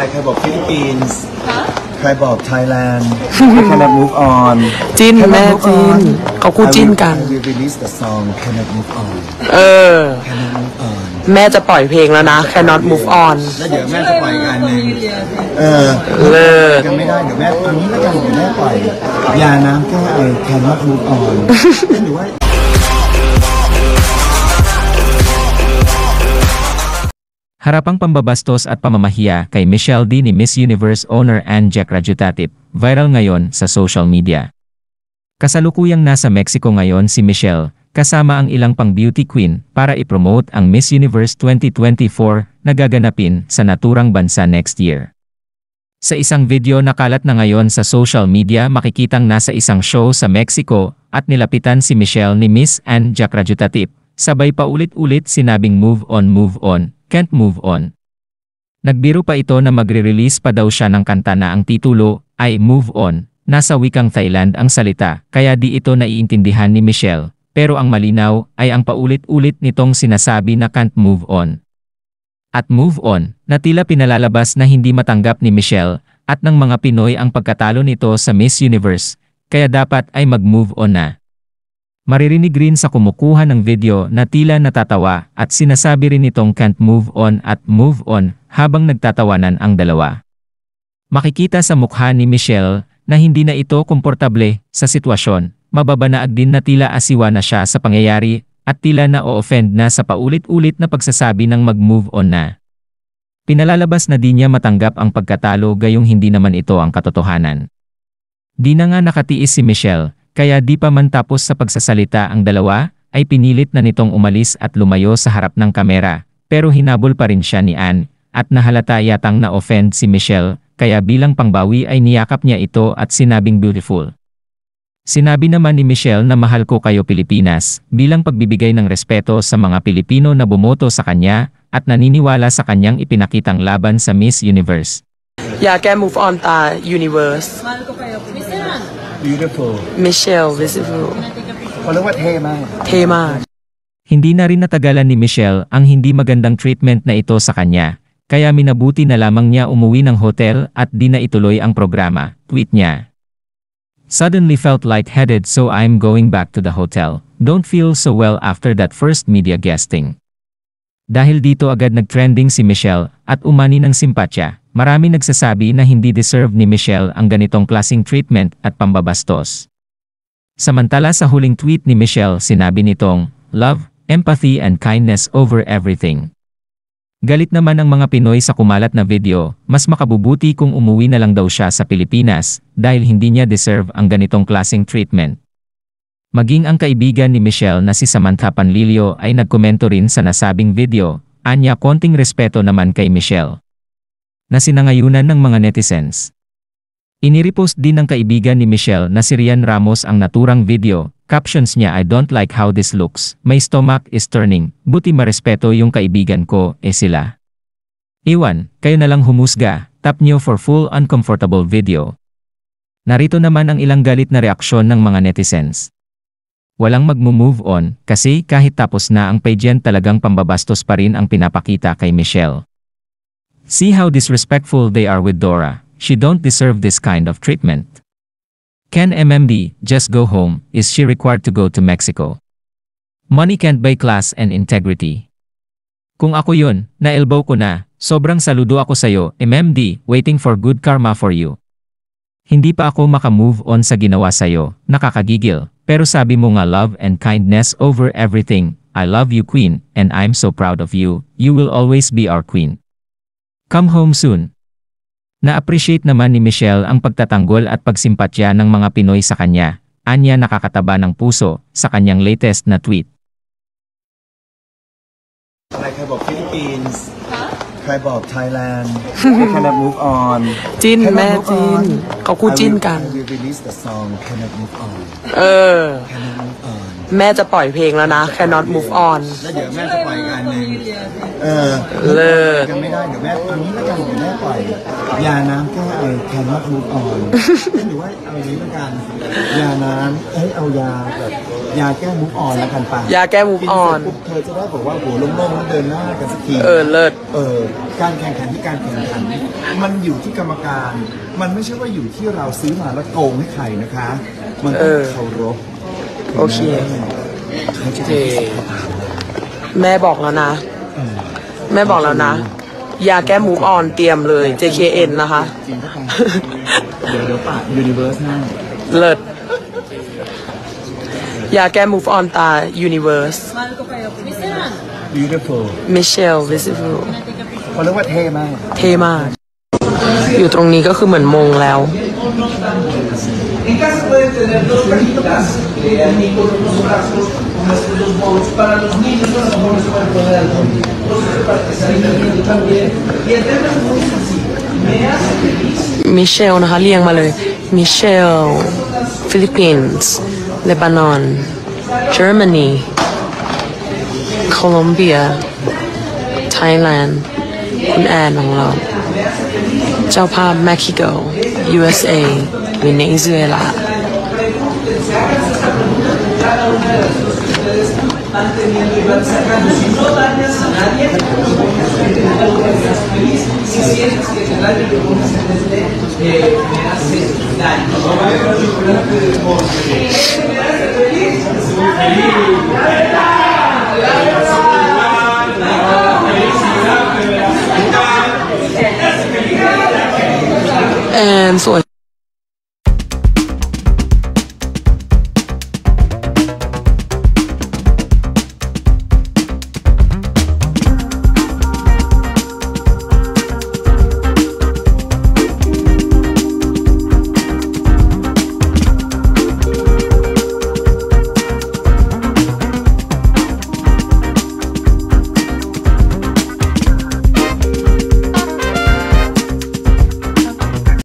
ใครบอกฟิลิปปินส์ใครบอกไทยแลนด์ cannot move on จิ้นแม่จิ้นเขาคู่จิ้นกัน I will release the song cannot move on cannot move on แม่จะปล่อยเพลงแล้วนะ cannot move on แล้วเดี๋ยวแม่จะปล่อยงานหนึ่งยังไม่ได้เดี๋ยวแม่เอางี้แล้วกันเดี๋ยวแม่ปล่อยยาน้ำแก้ไอ cannot move on หรือว่าHarapang pambabastos at pamamahiya kay Michelle D ni Miss Universe owner Ann Jack Rajutatip, viral ngayon sa social media. Kasalukuyang nasa Mexico ngayon si Michelle, kasama ang ilang pang beauty queen para ipromote ang Miss Universe 2024 na gaganapin sa naturang bansa next year. Sa isang video na kalat na ngayon sa social media makikitang nasa isang show sa Mexico at nilapitan si Michelle ni Miss Ann Jack Rajutatip, sabay pa ulit-ulit sinabing move on. Can't move on. Nagbiro pa ito na magre-release pa daw siya ng kanta na ang titulo ay Move On. Nasa wikang Thailand ang salita kaya di ito naiintindihan ni Michelle, pero ang malinaw ay ang paulit-ulit nitong sinasabi na can't move on. At move on, na tila pinalalabas na hindi matanggap ni Michelle at ng mga Pinoy ang pagkatalo nito sa Miss Universe, kaya dapat ay mag-move on na. Maririnig rin sa kumukuha ng video na tila natatawa at sinasabi rin itong can't move on at move on habang nagtatawanan ang dalawa. Makikita sa mukha ni Michelle na hindi na ito komportable sa sitwasyon, mababanaag din na tila asiwa na siya sa pangyayari at tila na-o-offend na sa paulit-ulit na pagsasabi ng mag-move on na. Pinalalabas na di niya matanggap ang pagkatalo gayong hindi naman ito ang katotohanan. Di na nga nakatiis si Michelle. Kaya di pa man tapos sa pagsasalita ang dalawa, ay pinilit na nitong umalis at lumayo sa harap ng kamera, pero hinabol pa rin siya ni Ann, at nahalata yatang na-offend si Michelle, kaya bilang pangbawi ay niyakap niya ito at sinabing beautiful. Sinabi naman ni Michelle na mahal ko kayo Pilipinas, bilang pagbibigay ng respeto sa mga Pilipino na bumoto sa kanya, at naniniwala sa kanyang ipinakitang laban sa Miss Universe. Yeah, can move on universe. Beautiful. Michelle, visible. Follow what Hema. Hindi na rin natagalan ni Michelle ang hindi magandang treatment na ito sa kanya, kaya minabuti na lamang niya umuwi ng hotel at di na ituloy ang programa, tweet niya. Suddenly felt lightheaded so I'm going back to the hotel. Don't feel so well after that first media guesting. Dahil dito agad nag-trending si Michelle at umani ng simpatya. Marami nagsasabi na hindi deserve ni Michelle ang ganitong klaseng treatment at pambabastos. Samantala sa huling tweet ni Michelle sinabi nitong, love, empathy and kindness over everything. Galit naman ang mga Pinoy sa kumalat na video, mas makabubuti kung umuwi na lang daw siya sa Pilipinas dahil hindi niya deserve ang ganitong klaseng treatment. Maging ang kaibigan ni Michelle na si Samantha Panlilio ay nagkomento rin sa nasabing video, anya konting respeto naman kay Michelle. Na sinangayunan ng mga netizens. Inirepost din ng kaibigan ni Michelle na si Rian Ramos ang naturang video, captions niya I don't like how this looks, my stomach is turning, buti marespeto yung kaibigan ko, sila. Iwan, kayo na lang humusga, tap nyo for full uncomfortable video. Narito naman ang ilang galit na reaksyon ng mga netizens. Walang mag-move on, kasi kahit tapos na ang pageant talagang pambabastos pa rin ang pinapakita kay Michelle. See how disrespectful they are with Dora. She don't deserve this kind of treatment. Can MMD just go home? Is she required to go to Mexico? Money can't buy class and integrity. Kung ako yun, na-elbow ko na. Sobrang saludo ako sayo, MMD, waiting for good karma for you. Hindi pa ako maka-move on sa ginawa sayo, nakakagigil. Pero sabi mo nga love and kindness over everything. I love you queen, and I'm so proud of you. You will always be our queen. Come home soon. Na-appreciate naman ni Michelle ang pagtatanggol at pagsimpatya ng mga Pinoy sa kanya. Anya nakakataba ng puso sa kanyang latest na tweet.ใครบอกฟิลิปปินส์ใครบอกไทยแลนด์ cannot move on จิ้นแม่จิ้นเขาคู่จิ้นกัน I will release the song cannot move on cannot move on แม่จะปล่อยเพลงแล้วนะ cannot move on แล้วเดี๋ยวแม่จะปล่อยอีกอันหนึ่งเลิศ กันไม่ได้เดี๋ยวแม่เอานี้แล้วกันเดี๋ยวแม่ปล่อยยาน้ำแก้ไอแคนวาทูออนหรือว่าเอานี้แล้วกันยาน้ำเอายาแบบยาแก้มูฟออนแล้วกันป่ะ ยาแก้ move กินเสร็ on จปุ๊บเธอจะได้บอกว่าโหโล่งๆแล้วเดินหน้ากันสักที เลิศ การแข่งขันที่การแข่งขันมันอยู่ที่กรรมการ มันไม่ใช่ว่าอยู่ที่เราซื้อมาแล้วโกงให้ใครนะคะ มันต้องเคารพ โอเค เขาจะ แม่บอกแล้วนะ แม่บอกแล้วนะ ยาแก้ move on เตรียมเลย JKN นะคะ จริงก็ไปเดี๋ยวปะยูนิเวิร์สนั่ง เลิศยาแก้ move on ตา universe beautiful Michelle visible เขาเรียกว่าเท่มาก เท่มาก อยู่ตรงนี้ก็คือเหมือนมงแล้ว En casa pueden tener dos cajitas y con los brazos, como los bolos para los niños, los bolos pueden poner al fondo. Entonces, para que se alimente también. Y el tema es muy sencillo. Me hace feliz. Michelle นะคะเรียงมาเลย Michelle Philippines Lebanon Germany Colombia Thailand คุณแอนของเรา เจ้าภาพ Mexico USA เวเนซุเอลา Manteniendo y van sacando. Si no dañas a nadie, feliz. Si sientes que el daño que pones en me hace daño. Me hace feliz. and สวย